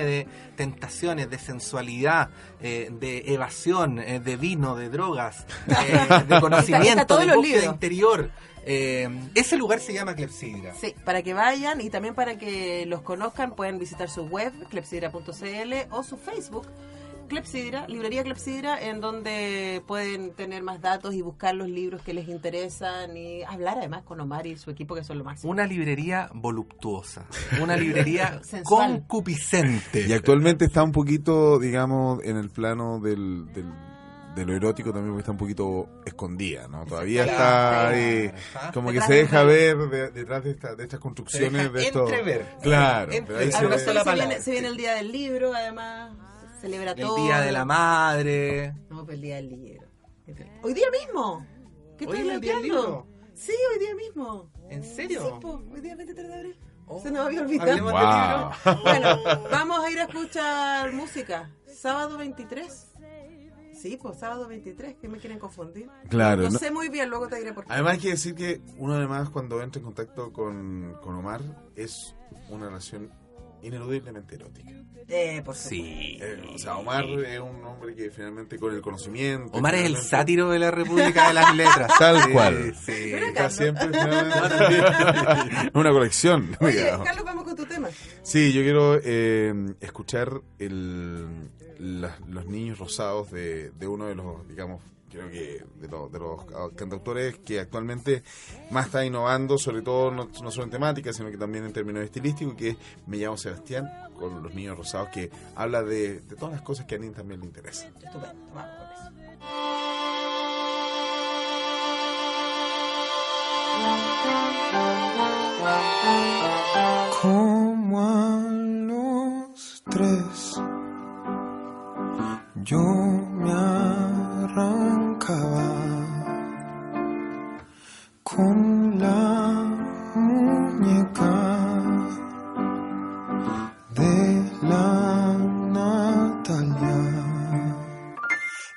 de tentaciones, de sensualidad, de evasión, de vino, de drogas, de conocimiento, de búsqueda interior. Ese lugar se llama Clepsidra. Sí, para que vayan y también para que los conozcan pueden visitar su web, clepsidra.cl, o su Facebook, Clepsidra, librería Clepsidra, en donde pueden tener más datos y buscar los libros que les interesan y hablar además con Omar y su equipo, que son lo máximo. Una librería voluptuosa, una librería concupiscente. Y actualmente está un poquito, digamos, en el plano de lo erótico también, porque está un poquito escondida, ¿no? Todavía está como que se deja ver detrás de estas construcciones, de esto. Entrever. Claro. Se viene el día del libro, además. Celebra todo. El día de la madre. No, pues el día del libro. Hoy día mismo. ¿Qué estás planteando? Sí, hoy día mismo. ¿En serio? Sí, po, hoy día 23 de abril. Se nos había olvidado. Wow. Bueno, vamos a ir a escuchar música. Sábado 23. Sí, pues sábado 23, que me quieren confundir. Claro. No sé muy bien, luego te diré por qué. Además hay que decir que uno además cuando entra en contacto con Omar es una relación ineludiblemente erótica. Por sí. O sea, Omar es un hombre que finalmente con el conocimiento... Omar es el sátiro de la República de las Letras. Tal cual. Sí. Está siempre una colección. Oye, Carlos, vamos con tu tema. Sí, yo quiero escuchar los niños rosados de uno de los, digamos, creo que de los cantautores que actualmente más está innovando, sobre todo no solo en temática, sino que también en términos estilísticos, que es Me llamo Sebastián, con Los Niños Rosados, que habla de todas las cosas que a Nin también le interesan. Estupendo, vamos con eso. Como a los 3 yo me arrancaba con la muñeca de la Natalia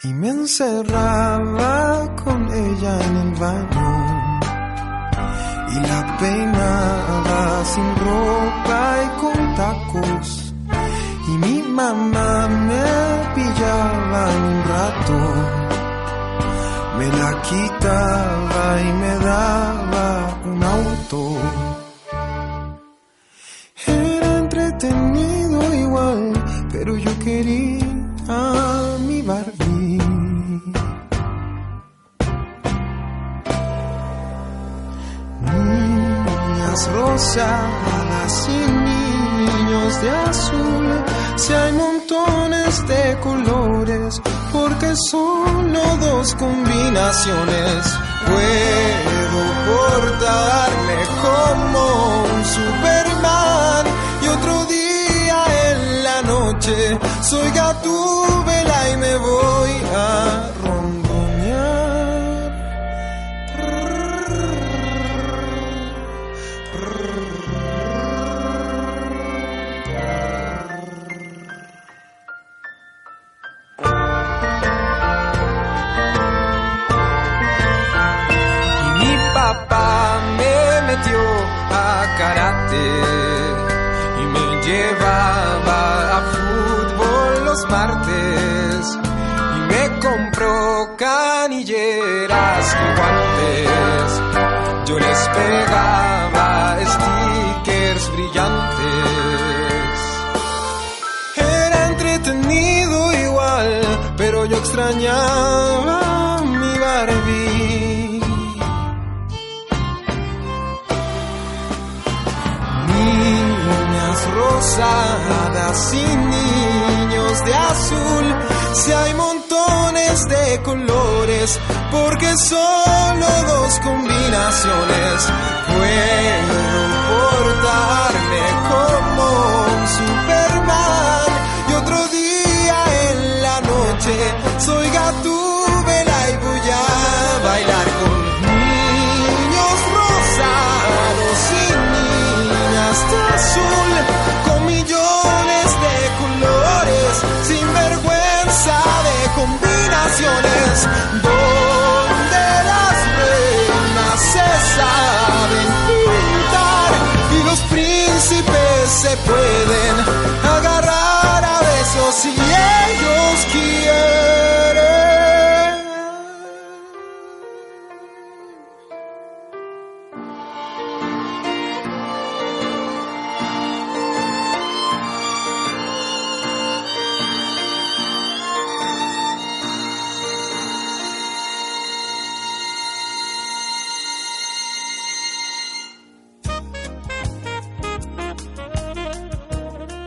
y me encerraba con ella en el baño y la ropa y con tacos. Y mi mamá me pillaba en un rato, me la quitaba y me daba un auto. Era entretenido igual, pero yo quería a mi Barbie. Niñas rosadas y niños de azul, si hay montones de colores, porque solo dos combinaciones. Puedo portarme como un Superman y otro día en la noche soy Gatúbela y me voy a rondonear. Papá me metió a karate y me llevaba a fútbol los martes y me compró canilleras y guantes. Yo les pegaba stickers brillantes. Era entretenido igual, pero yo extrañaba mi Barbie. Rosadas y niños de azul, si hay montones de colores, porque solo dos combinaciones. Puedo portarme como un Superman y otro día en la noche soy Gatúbela y voy a bailar con niños rosados y niñas de azul, con millones de colores, sin vergüenza de combinaciones, donde las reinas se saben pintar y los príncipes se pueden agarrar a besos si ellos quieren.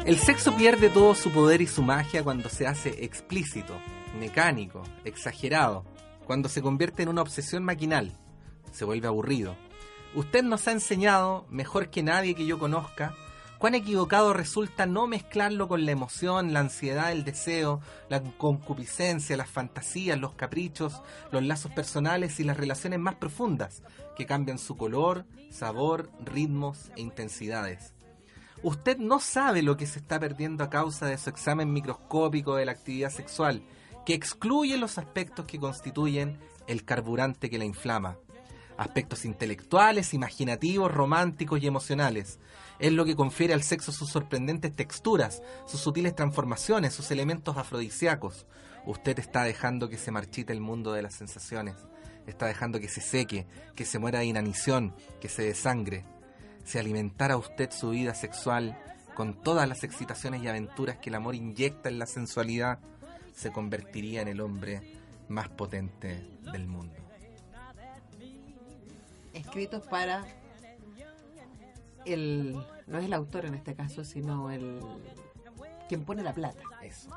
El sexo pierde todo su poder y su magia cuando se hace explícito, mecánico, exagerado, cuando se convierte en una obsesión maquinal, se vuelve aburrido. Usted nos ha enseñado, mejor que nadie que yo conozca, cuán equivocado resulta no mezclarlo con la emoción, la ansiedad, el deseo, la concupiscencia, las fantasías, los caprichos, los lazos personales y las relaciones más profundas, que cambian su color, sabor, ritmos e intensidades. Usted no sabe lo que se está perdiendo a causa de su examen microscópico de la actividad sexual, que excluye los aspectos que constituyen el carburante que la inflama. Aspectos intelectuales, imaginativos, románticos y emocionales. Es lo que confiere al sexo sus sorprendentes texturas, sus sutiles transformaciones, sus elementos afrodisíacos. Usted está dejando que se marchite el mundo de las sensaciones. Está dejando que se seque, que se muera de inanición, que se desangre. Si alimentara usted su vida sexual con todas las excitaciones y aventuras que el amor inyecta en la sensualidad, se convertiría en el hombre más potente del mundo. Escritos para no es el autor en este caso, sino quien pone la plata. Eso.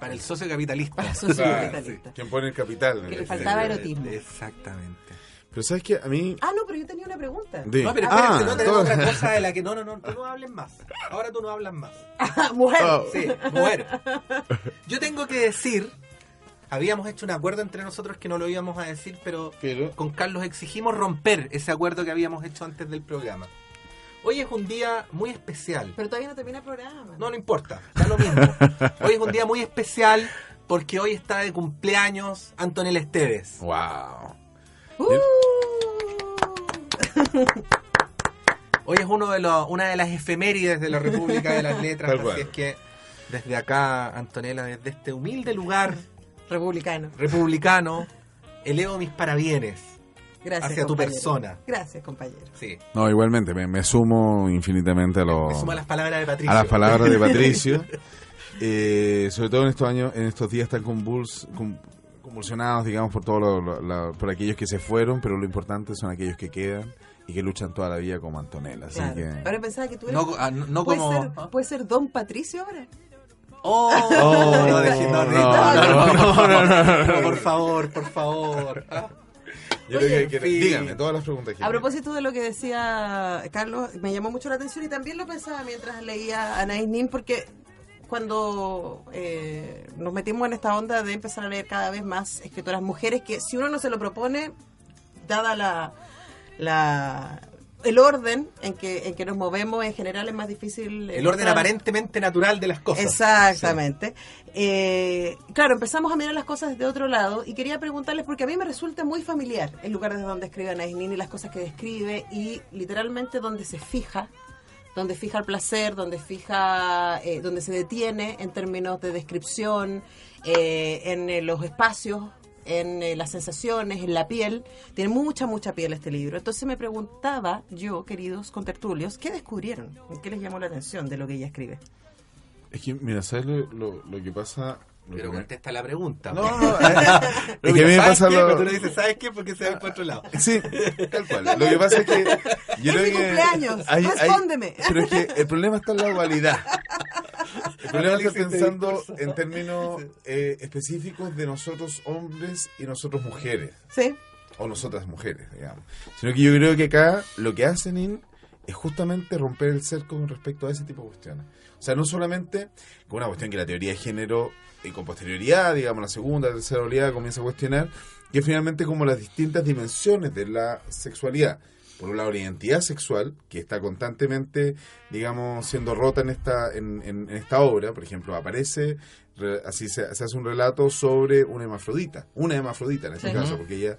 Para el socio capitalista. Para el socio capitalista. Sí. Quien pone el capital. Que le faltaba erotismo. Exactamente. Pero ¿sabes qué? A mí... Ah, no, pero yo tenía una pregunta. No, pero espérate, no tenemos otra cosa de la que... No, tú no hables más. Ahora tú no hablas más. Mujer. Sí, mujer. Yo tengo que decir... Habíamos hecho un acuerdo entre nosotros que no lo íbamos a decir, pero con Carlos exigimos romper ese acuerdo que habíamos hecho antes del programa. Hoy es un día muy especial. Pero todavía no termina el programa. No importa, da lo mismo. Hoy es un día muy especial porque hoy está de cumpleaños Antonella Esteves. ¡Wow! Hoy es una de las efemérides de la República de las Letras, Tal así cual. es que desde acá, Antonella, desde este humilde lugar Republicano. elevo mis parabienes Gracias, hacia tu compañero. persona. Gracias, compañero. Sí. No, igualmente, me sumo infinitamente Me sumo a las palabras de Patricio. a las palabras de Patricio. Sobre todo en estos años, en estos días tan convulsionados, digamos, por por aquellos que se fueron, pero lo importante son aquellos que quedan y que luchan toda la vida como Antonella. Así Claro. que... Ahora pensaba que tú eres... No como... ¿Puede ser Don Patricio ahora? Oh, no, no, por favor. Yo Oye, creo que en fin. díganme todas las preguntas que A propósito de lo que decía Carlos, me llamó mucho la atención y también lo pensaba mientras leía a Anaïs Nin, porque cuando nos metimos en esta onda de empezar a leer cada vez más escritoras mujeres, que si uno no se lo propone, dada el orden en que nos movemos, en general es más difícil. El orden aparentemente natural de las cosas. Exactamente. Claro, empezamos a mirar las cosas desde otro lado y quería preguntarles, porque a mí me resulta muy familiar el lugar desde donde escribe Anaïs Nin y las cosas que describe y literalmente donde se fija el placer, donde se detiene en términos de descripción, en los espacios, en las sensaciones, en la piel. Tiene mucha piel este libro. Entonces me preguntaba yo, queridos contertulios, ¿qué descubrieron? ¿Qué les llamó la atención de lo que ella escribe? Es que, mira, ¿sabes lo que pasa? Pero contesta la pregunta. No, es que a mí me pasa Cuando tú le dices, ¿sabes qué? Porque se va por otro lado. Sí, tal cual. Lo que pasa es que yo creo mi que cumpleaños, respóndeme. Pero es que el problema está en la dualidad. El problema está Análisis de pensando discurso. en términos específicos de nosotros hombres y nosotros mujeres. Sí. O nosotras mujeres, digamos. Sino que yo creo que acá lo que hacen es justamente romper el cerco con respecto a ese tipo de cuestiones. O sea, no solamente con una cuestión que la teoría de género y con posterioridad, digamos, la segunda, tercera oleada comienza a cuestionar, que finalmente como las distintas dimensiones de la sexualidad. Por un lado, la identidad sexual, que está constantemente, digamos, siendo rota en esta obra. Por ejemplo, aparece, así se hace un relato sobre una hermafrodita en este Sí. caso, porque ella,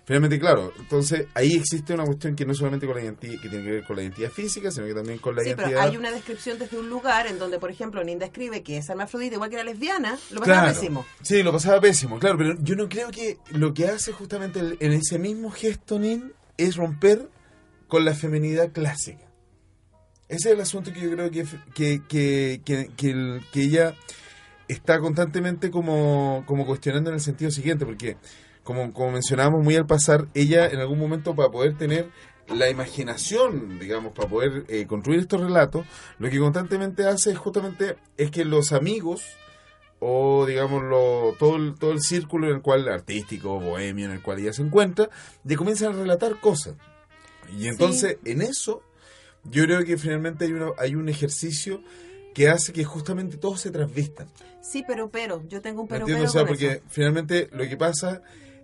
finalmente, claro, entonces ahí existe una cuestión que no solamente con la identidad, que tiene que ver con la identidad física, sino que también con la Sí, identidad... pero hay una descripción desde un lugar en donde, por ejemplo, Nin describe que es hermafrodita, igual que era lesbiana, lo pasaba pésimo. Sí, lo pasaba pésimo, claro, pero yo no creo que lo que hace justamente en ese mismo gesto Nin es romper con la feminidad clásica. Ese es el asunto que yo creo que ella está constantemente como cuestionando en el sentido siguiente, porque como mencionábamos muy al pasar, ella en algún momento, para poder tener la imaginación, digamos, para poder construir estos relatos, lo que constantemente hace es que los amigos o digamos todo el círculo en el cual artístico, bohemio, en el cual ella se encuentra, le comienzan a relatar cosas. Y entonces en eso yo creo que finalmente hay un ejercicio que hace que justamente todos se trasvistan. Sí, pero yo tengo un pero. ¿Entiendes? O sea, con porque eso. finalmente lo que pasa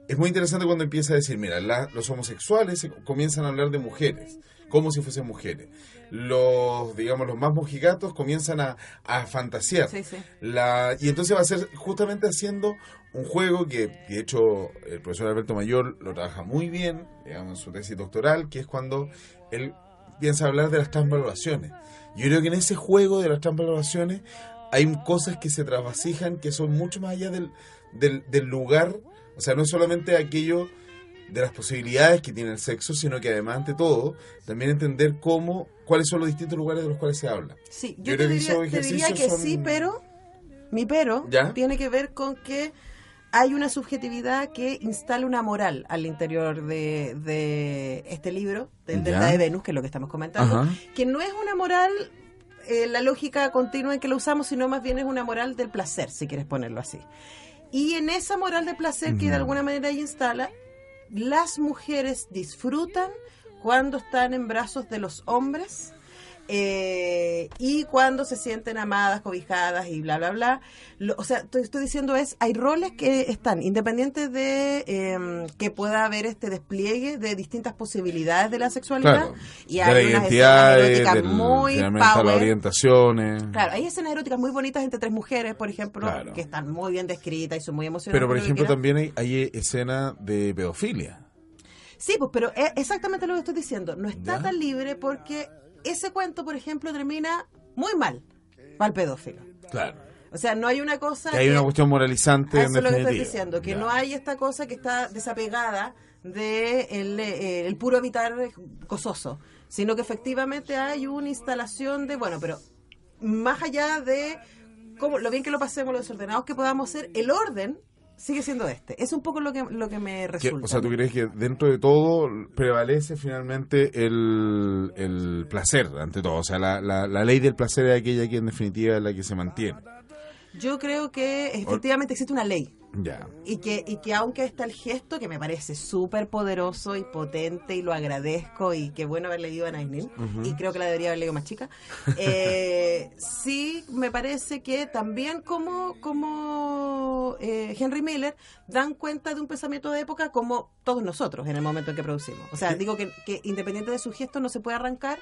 es muy interesante cuando empieza a decir, mira, los homosexuales comienzan a hablar de mujeres, como si fuesen mujeres. Los más mojigatos comienzan a fantasear. Sí, sí. Y entonces va a ser justamente haciendo un juego que, de hecho, el profesor Alberto Mayor lo trabaja muy bien, digamos, en su tesis doctoral, que es cuando él piensa hablar de las transvaloraciones. Yo creo que en ese juego de las transvaloraciones hay cosas que se trasvasijan que son mucho más allá del lugar. O sea, no es solamente aquello de las posibilidades que tiene el sexo, sino que además, ante todo, también entender cuáles son los distintos lugares de los cuales se habla. Sí, Yo yo creo te que esos diría ejercicios que son- sí, pero mi pero ¿Ya? tiene que ver con que hay una subjetividad que instala una moral al interior de este libro, del ¿Ya? Delta de Venus, que es lo que estamos comentando, Ajá. que no es una moral, la lógica continua en que lo usamos, sino más bien es una moral del placer, si quieres ponerlo así. Y en esa moral del placer que de alguna manera ella instala, las mujeres disfrutan cuando están en brazos de los hombres y cuando se sienten amadas, cobijadas y bla, bla, bla. O sea, estoy diciendo hay roles que están, independientes de que pueda haber este despliegue de distintas posibilidades de la sexualidad. Claro. Y De hay la unas identidad, escenas eróticas muy finalmente a las power. orientaciones. Claro, hay escenas eróticas muy bonitas entre tres mujeres, por ejemplo, Claro. que están muy bien descritas y son muy emocionantes. Pero, por lo que ejemplo, quieras. también hay escenas de pedofilia. Sí, pues, pero es exactamente lo que estoy diciendo. No está ¿Ya? tan libre porque ese cuento, por ejemplo, termina muy mal para el pedófilo. Claro. O sea, no hay una cosa... Que hay una cuestión moralizante en eso es lo que definitiva. estoy diciendo, que Ya. no hay esta cosa que está desapegada de el puro habitar gozoso, sino que efectivamente hay una instalación de, bueno, pero más allá de cómo, lo bien que lo pasemos, lo desordenados que podamos ser, el orden sigue siendo este. Es un poco lo que me resulta. O sea, ¿tú crees que dentro de todo prevalece finalmente el placer ante todo? O sea, la ley del placer es aquella que en definitiva es la que se mantiene. Yo creo que efectivamente existe una ley. Ya. Y que aunque está el gesto, que me parece súper poderoso y potente, y lo agradezco, y qué bueno haber leído a Nainil, y creo que la debería haber leído más chica, sí me parece que también como Henry Miller dan cuenta de un pensamiento de época como todos nosotros en el momento en que producimos. O sea, digo que independiente de su gesto no se puede arrancar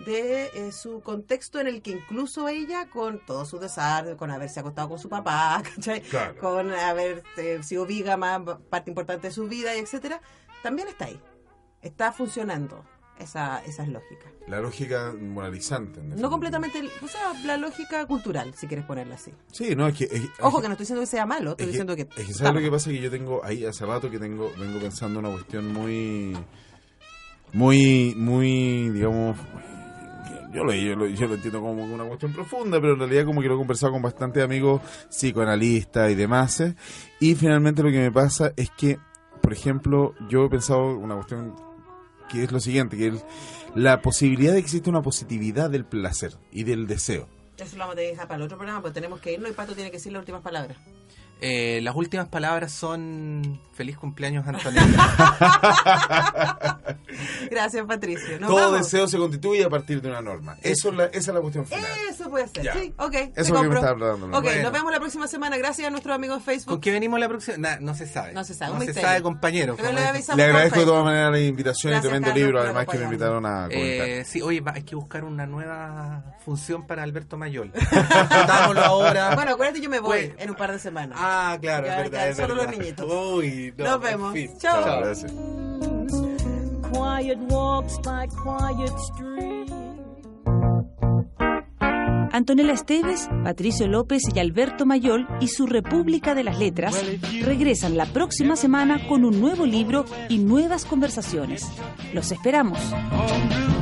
de su contexto en el que incluso ella, con todo su desastre, con haberse acostado con su papá, ¿cachai? Claro. Con haber sido vígama, parte importante de su vida, y etcétera, también está ahí. Está funcionando esa lógica. La lógica moralizante. en definitiva. No completamente, o sea, la lógica cultural, si quieres ponerla así. Sí, no, es que... Ojo, que no estoy diciendo que sea malo, estoy es diciendo que... Es que ¿sabes lo que pasa? Que yo tengo ahí hace rato que vengo pensando una cuestión muy, digamos... Yo lo entiendo como una cuestión profunda, pero en realidad como que lo he conversado con bastantes amigos psicoanalistas y demás. Y finalmente lo que me pasa es que, por ejemplo, yo he pensado una cuestión que es lo siguiente, que es la posibilidad de que exista una positividad del placer y del deseo. Eso lo vamos a dejar para el otro programa, porque tenemos que irnos y Pato tiene que decir las últimas palabras. Las últimas palabras son feliz cumpleaños, Antonella. Gracias, Patricio. Nos Todo vamos. deseo se constituye a partir de una norma. Esa es la cuestión final. Eso puede ser, Ya. sí, ok. Eso te es lo que me compro. estaba hablando. Ok, Bueno. nos vemos la próxima semana. Gracias a nuestros amigos de Facebook. ¿Con qué venimos la próxima? No se sabe. No se sabe, un No se misterio. sabe, compañero. Pero como le es. avisamos Le por agradezco de Facebook. todas maneras la invitación Gracias, y tremendo Carlos, libro, por además que me invitaron a comentar. Sí, oye, hay que buscar una nueva función para Alberto Mayol. Contámoslo ahora. Bueno, acuérdate, yo me voy Pues- en un par de semanas. Ah, claro, Ya, es verdad. ya, es solo verdad. los niñitos. Uy, no, Nos vemos. en fin. Chao. Chao, gracias. Quiet walks by quiet streams. Antonella Esteves, Patricio López y Alberto Mayol y su República de las Letras regresan la próxima semana con un nuevo libro y nuevas conversaciones. Los esperamos. On Route